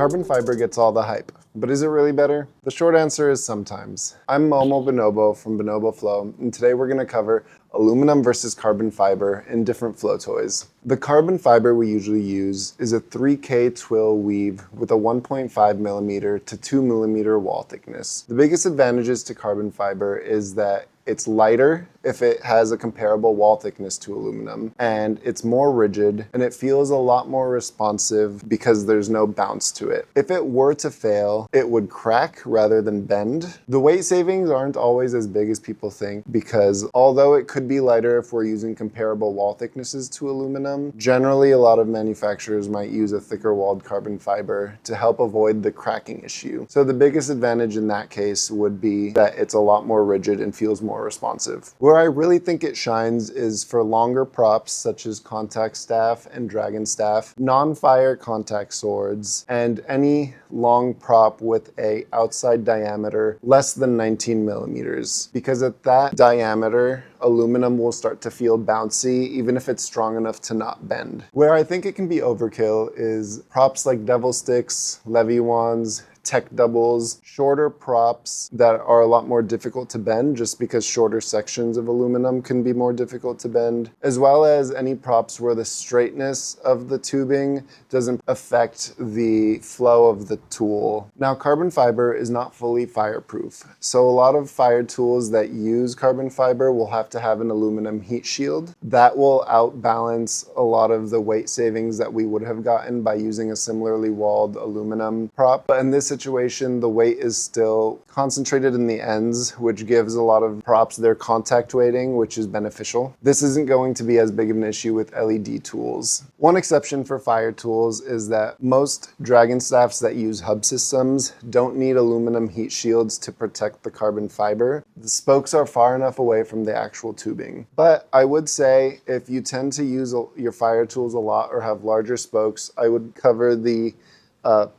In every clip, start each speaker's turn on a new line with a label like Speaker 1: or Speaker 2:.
Speaker 1: Carbon fiber gets all the hype, but is it really better? The short answer is sometimes. I'm Momo Bonobo from Bonobo Flow, and today we're going to cover aluminum versus carbon fiber in different flow toys. The carbon fiber we usually use is a 3K twill weave with a 1.5 millimeter to 2 millimeter wall thickness. The biggest advantages to carbon fiber is that it's lighter if it has a comparable wall thickness to aluminum, and it's more rigid, and it feels a lot more responsive because there's no bounce to it. If it were to fail, it would crack rather than bend. The weight savings aren't always as big as people think because although it could be lighter if we're using comparable wall thicknesses to aluminum, generally a lot of manufacturers might use a thicker walled carbon fiber to help avoid the cracking issue. So the biggest advantage in that case would be that it's a lot more rigid and feels more responsive. Where I really think it shines is for longer props such as contact staff and dragon staff, non-fire contact swords, and any long prop with a outside diameter less than 19 millimeters. Because at that diameter, aluminum will start to feel bouncy even if it's strong enough to not bend. Where I think it can be overkill is props like devil sticks, Levi wands, tech doubles, shorter props that are a lot more difficult to bend just because shorter sections of aluminum can be more difficult to bend, as well as any props where the straightness of the tubing doesn't affect the flow of the tool. Now, carbon fiber is not fully fireproof, so a lot of fire tools that use carbon fiber will have to have an aluminum heat shield. That will outbalance a lot of the weight savings that we would have gotten by using a similarly walled aluminum prop. But in this situation, the weight is still concentrated in the ends, which gives a lot of props their contact weighting, which is beneficial. This isn't going to be as big of an issue with LED tools. One exception for fire tools is that most dragon staffs that use hub systems don't need aluminum heat shields to protect the carbon fiber. The spokes are far enough away from the actual tubing. But I would say if you tend to use your fire tools a lot or have larger spokes, I would cover the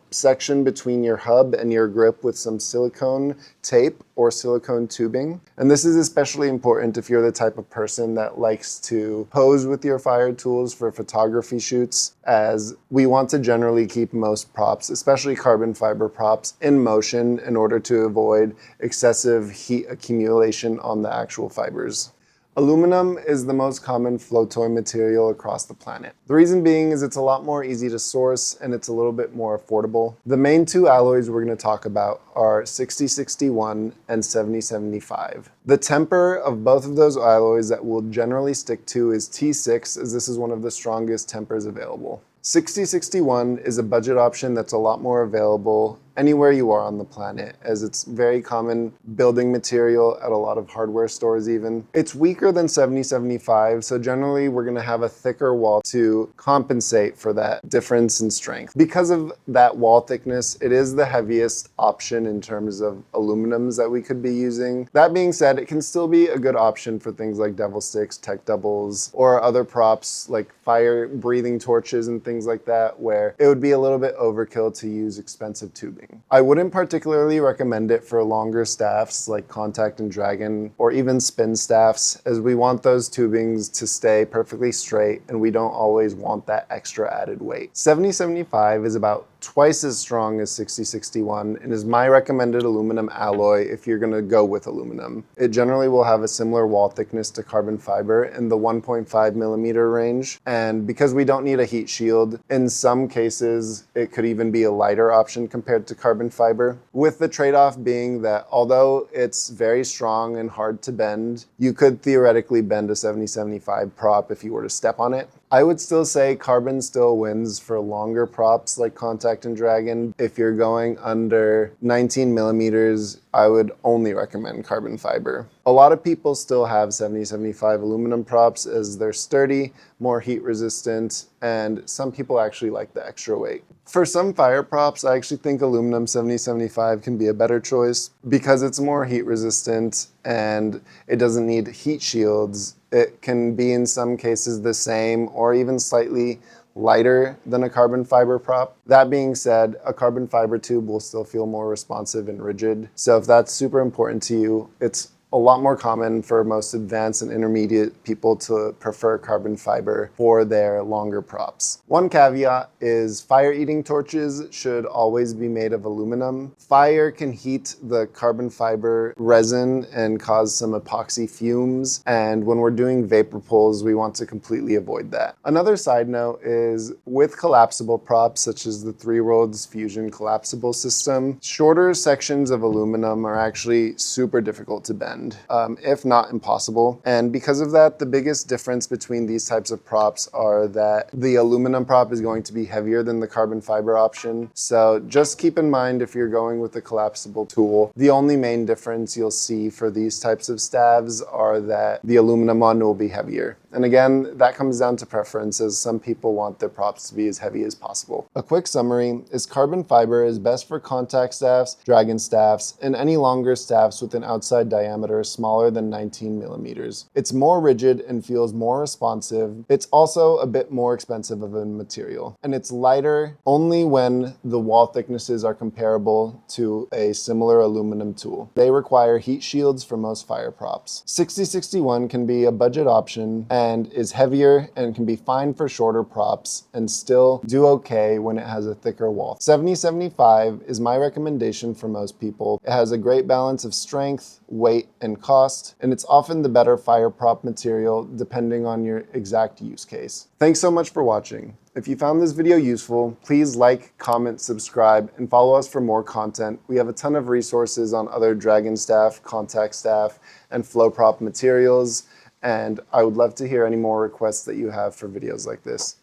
Speaker 1: section between your hub and your grip with some silicone tape or silicone tubing. And this is especially important if you're the type of person that likes to pose with your fire tools for photography shoots, as we want to generally keep most props, especially carbon fiber props, in motion in order to avoid excessive heat accumulation on the actual fibers. Aluminum is the most common flow toy material across the planet. The reason being is it's a lot more easy to source and it's a little bit more affordable. The main two alloys we're going to talk about are 6061 and 7075. The temper of both of those alloys that we'll generally stick to is T6, as this is one of the strongest tempers available. 6061 is a budget option that's a lot more available anywhere you are on the planet, as it's very common building material at a lot of hardware stores even. It's weaker than 7075, so generally we're going to have a thicker wall to compensate for that difference in strength. Because of that wall thickness, it is the heaviest option in terms of aluminums that we could be using. That being said, it can still be a good option for things like devil sticks, tech doubles, or other props like fire breathing torches and things like that, where it would be a little bit overkill to use expensive tubing. I wouldn't particularly recommend it for longer staffs like contact and dragon, or even spin staffs, as we want those tubings to stay perfectly straight and we don't always want that extra added weight. 7075 is about twice as strong as 6061 and is my recommended aluminum alloy if you're going to go with aluminum. It generally will have a similar wall thickness to carbon fiber in the 1.5 millimeter range, and because we don't need a heat shield, in some cases it could even be a lighter option compared to carbon fiber, with the trade-off being that although it's very strong and hard to bend, you could theoretically bend a 7075 prop if you were to step on it. I would still say carbon still wins for longer props like contact and dragon. If you're going under 19 millimeters, I would only recommend carbon fiber. A lot of people still have 7075 aluminum props as they're sturdy, more heat resistant, and some people actually like the extra weight. For some fire props, I actually think aluminum 7075 can be a better choice because it's more heat resistant and it doesn't need heat shields. It can be in some cases the same or even slightly lighter than a carbon fiber prop. That being said, a carbon fiber tube will still feel more responsive and rigid. So if that's super important to you, it's a lot more common for most advanced and intermediate people to prefer carbon fiber for their longer props. One caveat is fire-eating torches should always be made of aluminum. Fire can heat the carbon fiber resin and cause some epoxy fumes, and when we're doing vapor pulls, we want to completely avoid that. Another side note is with collapsible props, such as the 3-Worlds Fusion collapsible system, shorter sections of aluminum are actually super difficult to bend, if not impossible. And because of that, the biggest difference between these types of props are that the aluminum prop is going to be heavier than the carbon fiber option. So just keep in mind if you're going with a collapsible tool, the only main difference you'll see for these types of staves are that the aluminum one will be heavier. And again, that comes down to preferences. Some people want their props to be as heavy as possible. A quick summary is carbon fiber is best for contact staffs, dragon staffs, and any longer staffs with an outside diameter smaller than 19 millimeters. It's more rigid and feels more responsive. It's also a bit more expensive of a material. And it's lighter only when the wall thicknesses are comparable to a similar aluminum tool. They require heat shields for most fire props. 6061 can be a budget option and is heavier and can be fine for shorter props and still do okay when it has a thicker wall. 7075 is my recommendation for most people. It has a great balance of strength, weight, and cost, and it's often the better fire prop material depending on your exact use case. Thanks so much for watching. If you found this video useful, please like, comment, subscribe, and follow us for more content. We have a ton of resources on other dragon staff, contact staff, and flow prop materials, and I would love to hear any more requests that you have for videos like this.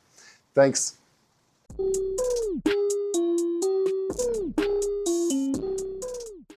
Speaker 1: Thanks.